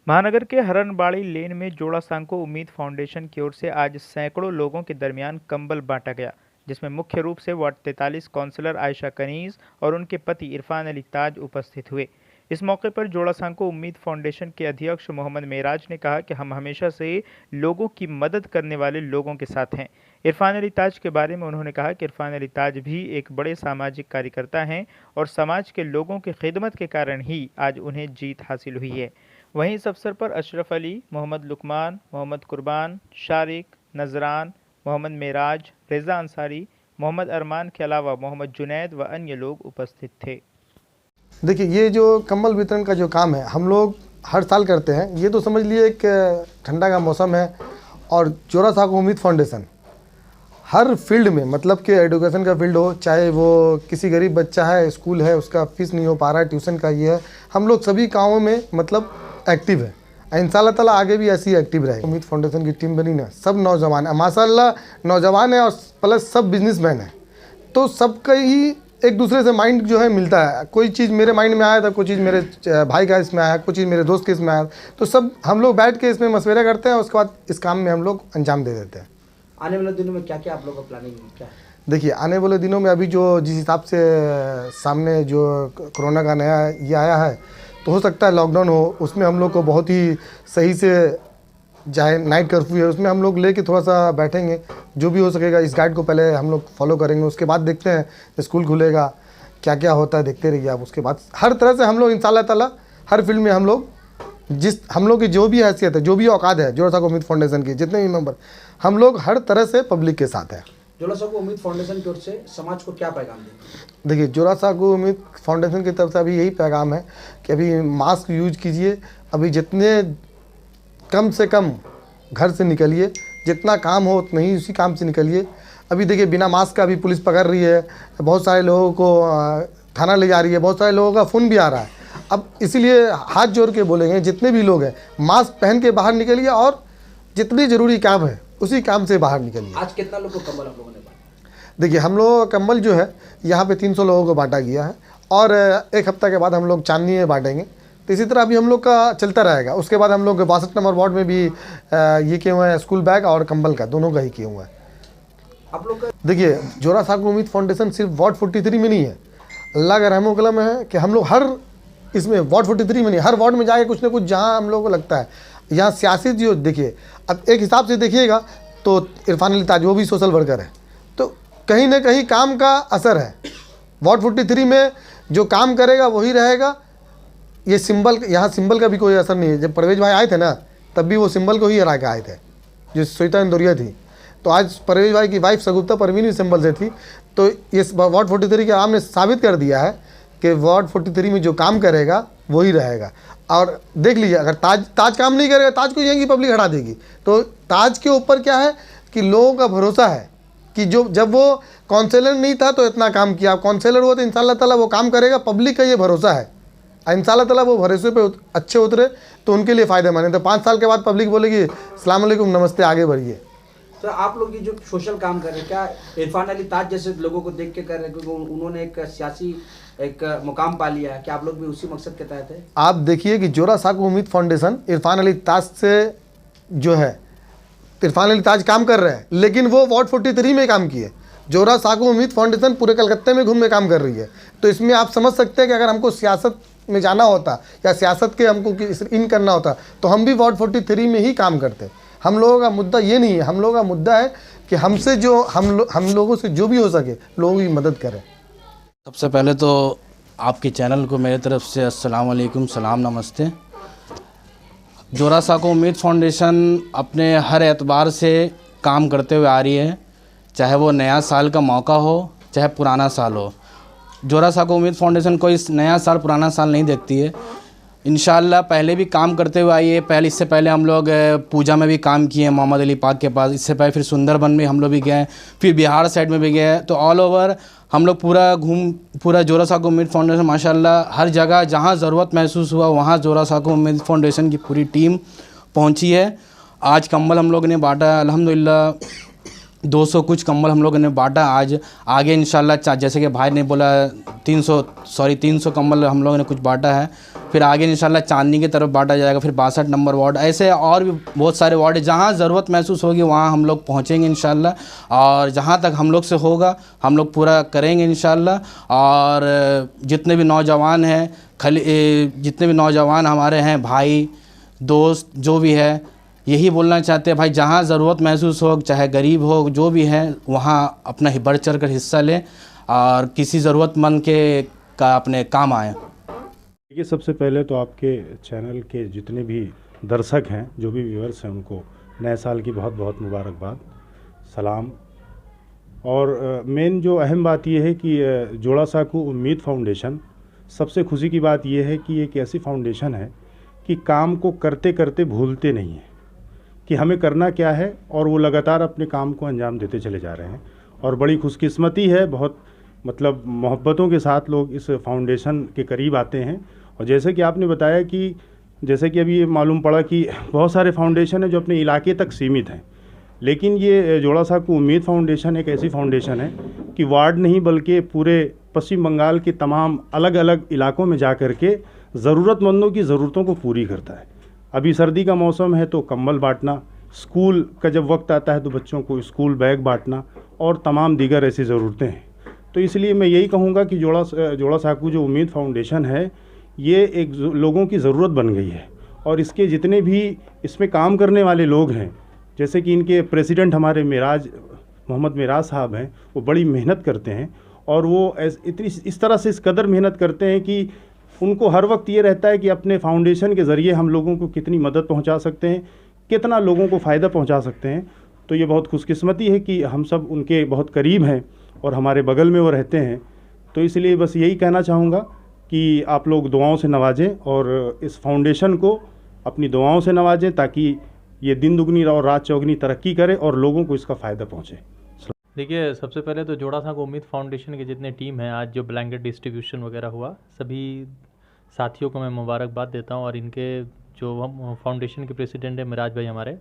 महानगर के हरनबाड़ी लेन में जोड़ा सांको उम्मीद फाउंडेशन की ओर से आज सैकड़ों लोगों के दरमियान कंबल बांटा गया, जिसमें मुख्य रूप से वार्ड 43 काउंसलर आयशा कनीज और उनके पति इरफान अली ताज उपस्थित हुए। इस मौके पर जोड़ा सांको उम्मीद फाउंडेशन के अध्यक्ष मोहम्मद मेराज ने कहा कि हम हमेशा से लोगों की मदद करने वाले लोगों के साथ हैं। इरफान अली ताज के बारे में उन्होंने कहा कि इरफान अली ताज भी एक बड़े सामाजिक कार्यकर्ता हैं और समाज के लोगों की खिदमत के कारण ही आज उन्हें जीत हासिल हुई है। वहीं इस अवसर पर अशरफ अली, मोहम्मद लुकमान, मोहम्मद कुर्बान, शारिक, नजरान, मोहम्मद मेराज, रेजा अंसारी, मोहम्मद अरमान के अलावा मोहम्मद जुनैद व अन्य लोग उपस्थित थे। देखिए, ये जो कंबल वितरण का जो काम है हम लोग हर साल करते हैं। ये तो समझ लिए एक ठंडा का मौसम है और जोड़ा सांको उम्मीद फाउंडेशन हर फील्ड में, मतलब कि एजुकेशन का फील्ड हो, चाहे वो किसी गरीब बच्चा है, स्कूल है, उसका फीस नहीं हो पा रहा है, ट्यूशन का ये है, हम लोग सभी कामों में मतलब एक्टिव है। इंशाअल्लाह ताला आगे भी ऐसी एक्टिव रहे। उम्मीद फाउंडेशन की टीम बनी ना, सब नौजवान है, माशाअल्लाह नौजवान है और प्लस सब बिजनेसमैन है, तो सबका ही एक दूसरे से माइंड जो है मिलता है। कोई चीज़ मेरे माइंड में आया था, कोई चीज़ मेरे भाई का इसमें आया, कोई चीज़ मेरे दोस्त के इसमें आया, तो सब हम लोग बैठ के इसमें मशवरा करते हैं, उसके बाद इस काम में हम लोग अंजाम दे देते हैं। आने वाले दिनों में क्या क्या आप लोगों का प्लानिंग क्या है? देखिए, आने वाले दिनों में अभी जो जिस हिसाब से सामने जो कोरोना का नया ये आया है, तो हो सकता है लॉकडाउन हो, उसमें हम लोग को बहुत ही सही से चाहे नाइट कर्फ्यू है उसमें हम लोग लेके थोड़ा सा बैठेंगे, जो भी हो सकेगा इस गाइड को पहले हम लोग फॉलो करेंगे। उसके बाद देखते हैं स्कूल खुलेगा क्या क्या होता है, देखते रहिए आप। उसके बाद हर तरह से हम लोग इंशाअल्लाह ताला हर फील्ड में हम लोग की जो भी हैसियत है, जो भी औकात है जोड़ा सांको उम्मीद फाउंडेशन की जितने भी मेंबर, हम लोग हर तरह से पब्लिक के साथ हैं। जोड़ा सांको उम्मीद फाउंडेशन की ओर से समाज को क्या पैगाम देंगे? देखिए, जोड़ा सांको उम्मीद फाउंडेशन की तरफ से अभी यही पैगाम है कि अभी मास्क यूज कीजिए, अभी जितने कम से कम घर से निकलिए, जितना काम हो उतना ही उसी काम से निकलिए। अभी देखिए, बिना मास्क का भी पुलिस पकड़ रही है, बहुत सारे लोगों को थाना ले जा रही है, बहुत सारे लोगों का फ़ोन भी आ रहा है। अब इसीलिए हाथ जोड़ के बोलेंगे जितने भी लोग हैं, मास्क पहन के बाहर निकलिए और जितनी ज़रूरी काम है उसी काम से बाहर निकलिए। आज कितना लोगों को कंबल आप लोगों ने बांटा? देखिए, हम लोगों का कंबल जो है यहाँ पे 300 लोगों को बांटा गया है और एक हफ्ता के बाद हम लोग चांदनी में बांटेंगे, तो इसी तरह अभी हम लोग का चलता रहेगा। उसके बाद हम लोग 62 नंबर वार्ड में भी ये किए हुए हैं, स्कूल बैग और कंबल का दोनों का ही किए हुए हैं। आप लोग का देखिए, जोड़ा सांको उम्मीद फाउंडेशन सिर्फ वार्ड 43 में नहीं है, अल्लाह का रहमो करम है कि हम लोग हर इसमें वार्ड 43 में नहीं, हर वार्ड में जाके कुछ ना कुछ जहाँ हम लोग को लगता है यहाँ सियासी जो, देखिए अब एक हिसाब से देखिएगा तो इरफान अली ताज वो भी सोशल वर्कर है, तो कहीं ना कहीं काम का असर है। वार्ड 43 में जो काम करेगा वही रहेगा। ये सिंबल, यहाँ सिंबल का भी कोई असर नहीं है। जब परवेज भाई आए थे ना, तब भी वो सिंबल को ही हरा के आए थे, जो श्वेता इंदौरिया थी। तो आज परवेज भाई की वाइफ सगुप्ता परवीन भी सिंबल से थी। तो ये वार्ड 43 के आम ने साबित कर दिया है कि वार्ड 43 में जो काम करेगा वही रहेगा। और देख लीजिए, अगर ताज काम नहीं करेगा, ताज को यहीं की पब्लिक हटा देगी। तो ताज के ऊपर क्या है कि लोगों का भरोसा है कि जब वो काउंसलर नहीं था तो इतना काम किया, काउंसलर हुआ तो इंशाअल्लाह ताला वो काम करेगा। पब्लिक का ये भरोसा है, इंशाअल्लाह ताला वो भरोसे पे अच्छे उतरे तो उनके लिए फ़ायदेमंद है। तो 5 साल के बाद पब्लिक बोलेगी अस्सलाम वालेकुम, नमस्ते, आगे बढ़िए। तो आप लोग ये जो सोशल काम कर रहे हैं, क्या इरफान अली ताज जैसे लोगों को देख के कर रहे हैं, क्योंकि उन्होंने एक सियासी एक मुकाम पा लिया है, क्या आप लोग भी उसी मकसद के तहत है? आप देखिए कि जोड़ा सांको उम्मीद फाउंडेशन इरफान अली ताज से जो है, इरफान अली ताज काम कर रहे हैं, लेकिन वो वार्ड 43 में काम किए। जोड़ा सांको उम्मीद फाउंडेशन पूरे कलकत्ते में घूम के काम कर रही है। तो इसमें आप समझ सकते हैं कि अगर हमको सियासत में जाना होता या सियासत के हमको इन करना होता तो हम भी वार्ड 43 में ही काम करते। हम लोगों का मुद्दा ये नहीं है, हम लोगों का मुद्दा है कि हमसे जो हम लोगों से जो भी हो सके लोगों की मदद करें। सबसे पहले तो आपके चैनल को मेरे तरफ से अस्सलाम वालेकुम, सलाम, नमस्ते। जोड़ा सांको उम्मीद फाउंडेशन अपने हर एतबार से काम करते हुए आ रही है, चाहे वो नया साल का मौका हो चाहे पुराना साल हो। जोड़ा सांको उम्मीद फाउंडेशन कोई नया साल पुराना साल नहीं देखती है। इंशाअल्लाह पहले भी काम करते हुए आई है। इससे पहले हम लोग पूजा में भी काम किए मोहम्मद अली पाक के पास, इससे पहले फिर सुंदरबन में हम लोग भी गए, फिर बिहार साइड में भी गए। तो ऑल ओवर हम लोग पूरा जोड़ा सांको उम्मीद फाउंडेशन माशाल्लाह हर जगह जहां ज़रूरत महसूस हुआ वहां जोड़ा सांको उम्मीद फाउंडेशन की पूरी टीम पहुंची है। आज कंबल हम लोग ने बांटा, अल्हम्दुलिल्लाह 200 कुछ कंबल हम लोगों ने बांटा। आज आगे इंशाल्लाह जैसे कि भाई ने बोला 300 कंबल हम लोगों ने कुछ बांटा है। फिर आगे इंशाल्लाह चांदनी की तरफ बांटा जाएगा, फिर 62 नंबर वार्ड, ऐसे और भी बहुत सारे वार्ड है। जहाँ ज़रूरत महसूस होगी वहाँ हम लोग पहुँचेंगे इंशाल्लाह, और जहाँ तक हम लोग से होगा हम लोग पूरा करेंगे इंशाल्लाह। और जितने भी नौजवान हैं, जितने भी नौजवान हमारे हैं, भाई दोस्त जो भी है, यही बोलना चाहते हैं भाई, जहाँ ज़रूरत महसूस हो, चाहे गरीब हो, जो भी है, वहाँ अपना ही बढ़ चढ़ कर हिस्सा लें और किसी ज़रूरतमंद के का अपने काम आए। देखिए, सबसे पहले तो आपके चैनल के जितने भी दर्शक हैं, जो भी व्यूअर्स हैं, उनको नए साल की बहुत बहुत मुबारकबाद, सलाम। और मेन जो अहम बात यह है कि जोड़ा साकू उम्मीद फाउंडेशन, सबसे खुशी की बात यह है कि एक ऐसी फाउंडेशन है कि काम को करते करते भूलते नहीं हैं कि हमें करना क्या है, और वो लगातार अपने काम को अंजाम देते चले जा रहे हैं। और बड़ी खुशकिस्मती है, बहुत मतलब मोहब्बतों के साथ लोग इस फाउंडेशन के करीब आते हैं। और जैसे कि आपने बताया कि जैसे कि अभी ये मालूम पड़ा कि बहुत सारे फाउंडेशन हैं जो अपने इलाके तक सीमित हैं, लेकिन ये जोड़ा साकू उम्मीद फाउंडेशन एक ऐसी फाउंडेशन है कि वार्ड नहीं बल्कि पूरे पश्चिम बंगाल के तमाम अलग अलग इलाकों में जा कर के ज़रूरतमंदों की ज़रूरतों को पूरी करता है। अभी सर्दी का मौसम है तो कंबल बांटना, स्कूल का जब वक्त आता है तो बच्चों को स्कूल बैग बांटना, और तमाम दीगर ऐसी ज़रूरतें हैं। तो इसलिए मैं यही कहूँगा कि जोड़ा साकू जो उम्मीद फाउंडेशन है, ये एक लोगों की ज़रूरत बन गई है। और इसके जितने भी इसमें काम करने वाले लोग हैं, जैसे कि इनके प्रेसिडेंट हमारे मोहम्मद मिराज साहब हैं, वो बड़ी मेहनत करते हैं। और वो इस तरह से इस कदर मेहनत करते हैं कि उनको हर वक्त ये रहता है कि अपने फाउंडेशन के ज़रिए हम लोगों को कितनी मदद पहुंचा सकते हैं, कितना लोगों को फ़ायदा पहुंचा सकते हैं। तो ये बहुत खुशकिस्मती है कि हम सब उनके बहुत करीब हैं और हमारे बगल में वो रहते हैं। तो इसलिए बस यही कहना चाहूँगा कि आप लोग दुआओं से नवाजें और इस फाउंडेशन को अपनी दुआओं से नवाजें, ताकि ये दिन दुगनी और रात चौगनी तरक्की करे और लोगों को इसका फ़ायदा पहुँचे। देखिए, सबसे पहले तो जोड़ा साकू उम्मीद फाउंडेशन के जितने टीम हैं, आज जो ब्लैंकेट डिस्ट्रीब्यूशन वगैरह हुआ, सभी साथियों को मैं मुबारकबाद देता हूं। और इनके जो फाउंडेशन के प्रेसिडेंट हैं मिराज भाई हमारे,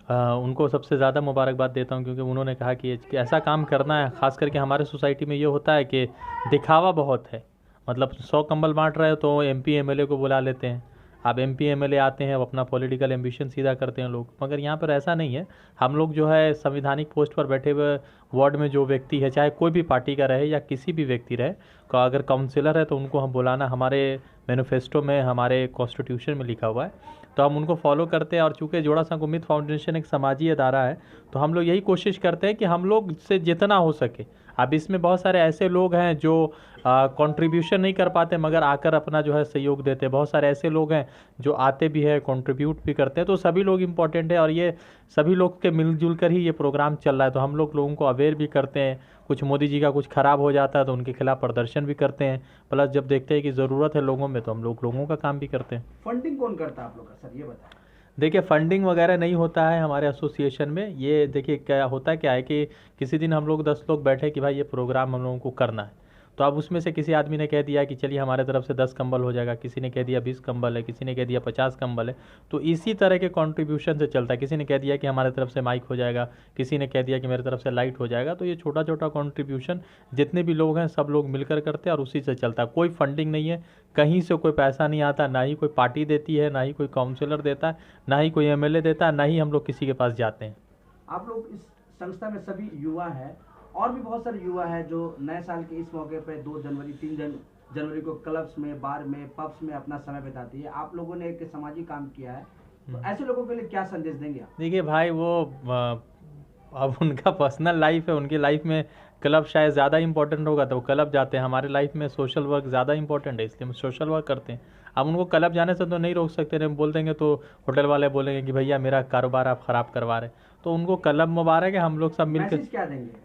उनको सबसे ज़्यादा मुबारकबाद देता हूं, क्योंकि उन्होंने कहा कि ऐसा काम करना है। ख़ास करके हमारे सोसाइटी में ये होता है कि दिखावा बहुत है, मतलब 100 कंबल बांट रहे हो तो MP MLA को बुला लेते हैं। अब MP MLA आते हैं, वो अपना पॉलिटिकल एम्बिशन सीधा करते हैं लोग, मगर यहाँ पर ऐसा नहीं है। हम लोग जो है संविधानिक पोस्ट पर बैठे हुए वार्ड में जो व्यक्ति है, चाहे कोई भी पार्टी का रहे या किसी भी व्यक्ति रहे, अगर काउंसिलर है तो उनको हम बुलाना हमारे मैनिफेस्टो में, हमारे कॉन्स्टिट्यूशन में लिखा हुआ है, तो हम उनको फॉलो करते हैं। और चूँकि जोड़ा साकू उम्मीद फाउंडेशन एक समाजी अदारा है, तो हम लोग यही कोशिश करते हैं कि हम लोग से जितना हो सके। अब इसमें बहुत सारे ऐसे लोग हैं जो कंट्रीब्यूशन नहीं कर पाते, मगर आकर अपना जो है सहयोग देते हैं। बहुत सारे ऐसे लोग हैं जो आते भी है, कंट्रीब्यूट भी करते हैं। तो सभी लोग इम्पोर्टेंट है, और ये सभी लोग के मिलजुल कर ही ये प्रोग्राम चल रहा है। तो हम लोगों को अवेयर भी करते हैं। कुछ मोदी जी का कुछ ख़राब हो जाता है तो उनके खिलाफ प्रदर्शन भी करते हैं, प्लस जब देखते हैं कि ज़रूरत है लोगों में तो हम लोगों का काम भी करते हैं। फंडिंग कौन करता है आप लोग का, सर ये बताएं। देखिए, फंडिंग वगैरह नहीं होता है हमारे एसोसिएशन में। ये देखिए क्या होता है, क्या है कि किसी दिन हम लोग 10 लोग बैठे कि भाई ये प्रोग्राम हम लोगों को करना है, तो अब उसमें से किसी आदमी ने कह दिया कि चलिए हमारे तरफ से 10 कंबल हो जाएगा, किसी ने कह दिया 20 कंबल है, किसी ने कह दिया 50 कंबल है। तो इसी तरह के कंट्रीब्यूशन से चलता है। किसी ने कह दिया कि हमारे तरफ से माइक हो जाएगा, किसी ने कह दिया कि मेरी तरफ से लाइट हो जाएगा। तो ये छोटा छोटा कंट्रीब्यूशन जितने भी लोग हैं सब लोग मिलकर करते हैं और उसी से चलता है। कोई फंडिंग नहीं है, कहीं से कोई पैसा नहीं आता, ना ही कोई पार्टी देती है, ना ही कोई काउंसिलर देता है, ना ही कोई MLA देता है, ना ही हम लोग किसी के पास जाते हैं। आप लोग इस संस्था में सभी युवा हैं, और भी बहुत सारे युवा हैं जो नए साल के इस मौके पे 2 जनवरी 3 जनवरी को क्लब्स में, बार में, पब्स में अपना समय बिताती है। आप लोगों ने एक सामाजिक काम किया है, तो ऐसे लोगों के लिए क्या संदेश देंगे आप? देखिए भाई, वो अब उनका पर्सनल लाइफ है, उनकी लाइफ में क्लब शायद ज़्यादा इंपॉर्टेंट होगा तो वो क्लब जाते हैं। हमारे लाइफ में सोशल वर्क ज़्यादा इंपॉर्टेंट है, इसलिए हम सोशल वर्क करते हैं। अब उनको क्लब जाने से तो नहीं रोक सकते, नहीं बोल देंगे तो होटल वाले बोलेंगे कि भैया मेरा कारोबार आप ख़राब करवा रहे। तो उनको क्लब मुबारक है, हम लोग सब मिलकर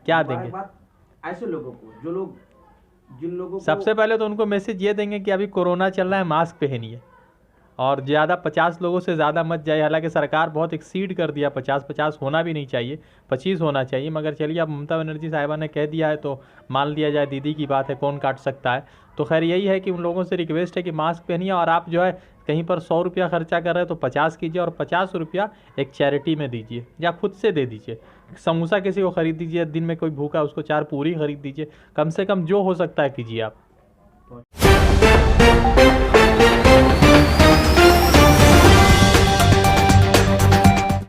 क्या देंगे ऐसे लोगों को, जो लोग जिन लोगों को सबसे पहले तो उनको मैसेज ये देंगे कि अभी कोरोना चल रहा है, मास्क पहनिए, और ज़्यादा 50 लोगों से ज़्यादा मत जाइए। हालांकि सरकार बहुत एक्सीड कर दिया, 50 होना भी नहीं चाहिए, 25 होना चाहिए, मगर चलिए अब ममता बनर्जी साहिबा ने कह दिया है तो मान लिया जाए, दीदी की बात है, कौन काट सकता है। तो खैर यही है कि उन लोगों से रिक्वेस्ट है कि मास्क पहनिए, और आप जो है कहीं पर 100 रुपया खर्चा कर रहे हैं तो 50 कीजिए, और 50 रुपया एक चैरिटी में दीजिए या खुद से दे दीजिए। समोसा किसी को ख़रीद दीजिए, दिन में कोई भूखा उसको 4 पूरी खरीद दीजिए, कम से कम जो हो सकता है कीजिए आप।